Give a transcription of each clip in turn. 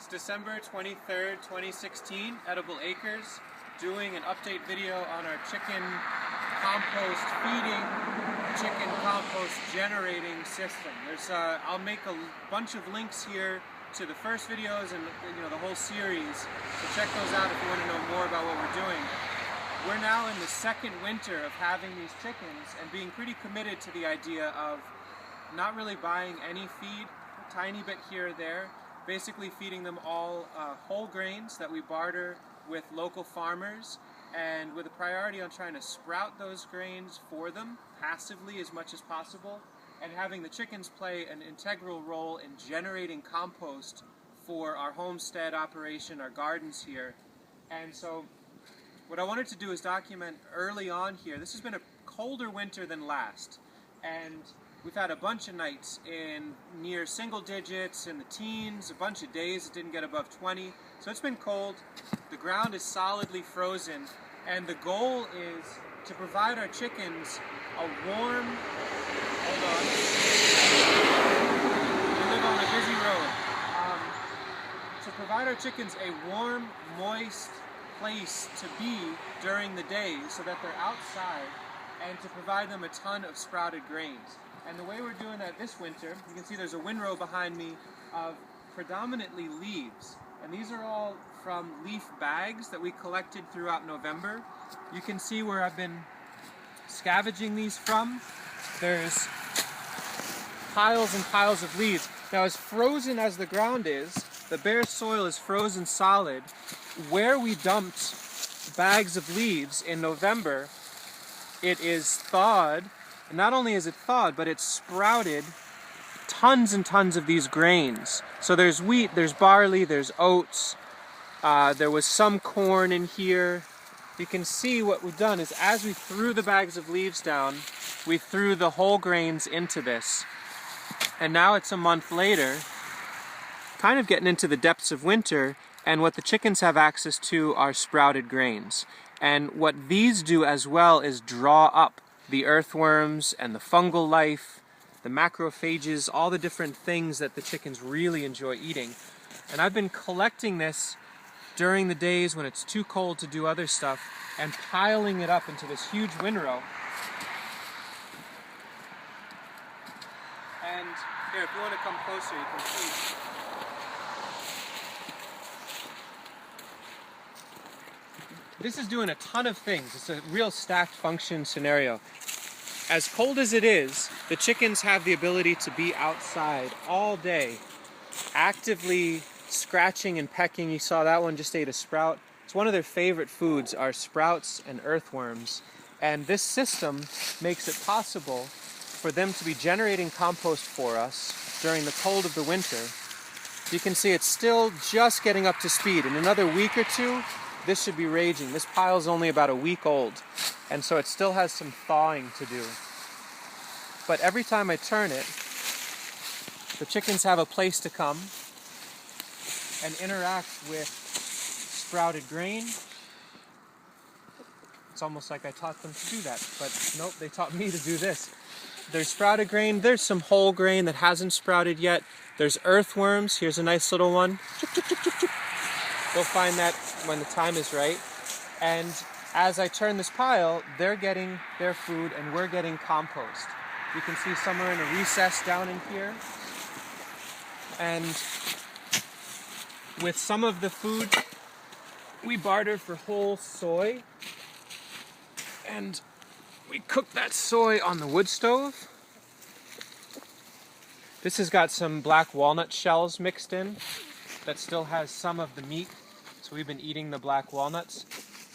It's December 23rd, 2016, Edible Acres, doing an update video on our chicken compost feeding, chicken compost generating system. I'll make a bunch of links here to the first videos and the whole series, so check those out if you want to know more about what we're doing. We're now in the second winter of having these chickens and being pretty committed to the idea of not really buying any feed, a tiny bit here or there, basically feeding them all whole grains that we barter with local farmers, and with a priority on trying to sprout those grains for them passively as much as possible, and having the chickens play an integral role in generating compost for our homestead operation, our gardens here. And so what I wanted to do is document early on here. This has been a colder winter than last, and we've had a bunch of nights in near single digits, in the teens, a bunch of days it didn't get above 20. So it's been cold, the ground is solidly frozen, and the goal is to provide our chickens a warm, hold on, we live on a busy road, to provide our chickens a warm, moist place to be during the day so that they're outside, and to provide them a ton of sprouted grains. And the way we're doing that this winter, you can see there's a windrow behind me of predominantly leaves. And these are all from leaf bags that we collected throughout November. You can see where I've been scavenging these from. There's piles and piles of leaves. Now, as frozen as the ground is, the bare soil is frozen solid. Where we dumped bags of leaves in November, it is thawed. And not only is it thawed, but it's sprouted tons and tons of these grains. So there's wheat, there's barley, there's oats, there was some corn in here. You can see what we've done is as we threw the bags of leaves down, we threw the whole grains into this. And now it's a month later, kind of getting into the depths of winter, and what the chickens have access to are sprouted grains. And what these do as well is draw up the earthworms and the fungal life, the macrophages, all the different things that the chickens really enjoy eating. And I've been collecting this during the days when it's too cold to do other stuff and piling it up into this huge windrow. And here, if you want to come closer, you can see. This is doing a ton of things. It's a real stacked function scenario. As cold as it is, the chickens have the ability to be outside all day, actively scratching and pecking. You saw that one just ate a sprout. It's one of their favorite foods are sprouts and earthworms. And this system makes it possible for them to be generating compost for us during the cold of the winter. You can see it's still just getting up to speed. In another week or two, this should be raging. This pile is only about a week old, and so it still has some thawing to do. But every time I turn it, the chickens have a place to come and interact with sprouted grain. It's almost like I taught them to do that, but nope, they taught me to do this. There's sprouted grain, there's some whole grain that hasn't sprouted yet. There's earthworms, here's a nice little one. You'll find that when the time is right. And as I turn this pile, they're getting their food and we're getting compost. You can see some are in a recess down in here. And with some of the food, we barter for whole soy. And we cook that soy on the wood stove. This has got some black walnut shells mixed in that still has some of the meat. So we've been eating the black walnuts.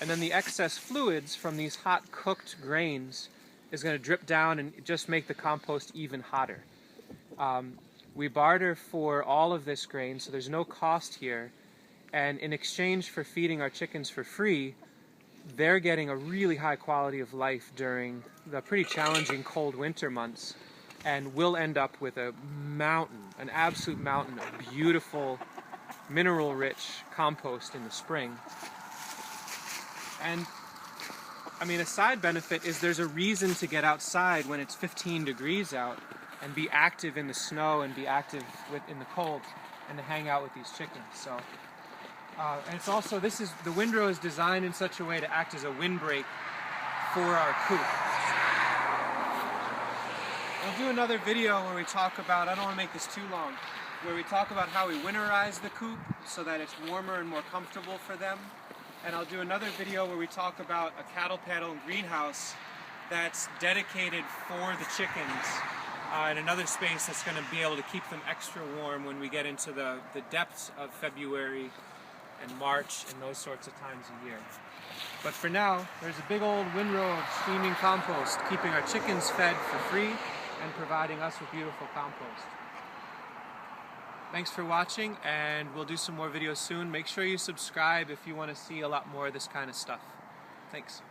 And then the excess fluids from these hot cooked grains is going to drip down and just make the compost even hotter. We barter for all of this grain, so there's no cost here. And in exchange for feeding our chickens for free, they're getting a really high quality of life during the pretty challenging cold winter months. And we'll end up with a mountain, an absolute mountain of beautiful, mineral-rich compost in the spring. And I mean, a side benefit is there's a reason to get outside when it's 15 degrees out and be active in the snow and be active in the cold. and to hang out with these chickens. So, and it's also, the windrow is designed in such a way to act as a windbreak for our coop. I'll do another video where we talk about, I don't want to make this too long, where we talk about how we winterize the coop so that it's warmer and more comfortable for them. And I'll do another video where we talk about a cattle panel and greenhouse that's dedicated for the chickens, in another space that's going to be able to keep them extra warm when we get into the depths of February and March and those sorts of times of year. But for now, there's a big old windrow of steaming compost, keeping our chickens fed for free and providing us with beautiful compost. Thanks for watching, and we'll do some more videos soon. Make sure you subscribe if you want to see a lot more of this kind of stuff. Thanks.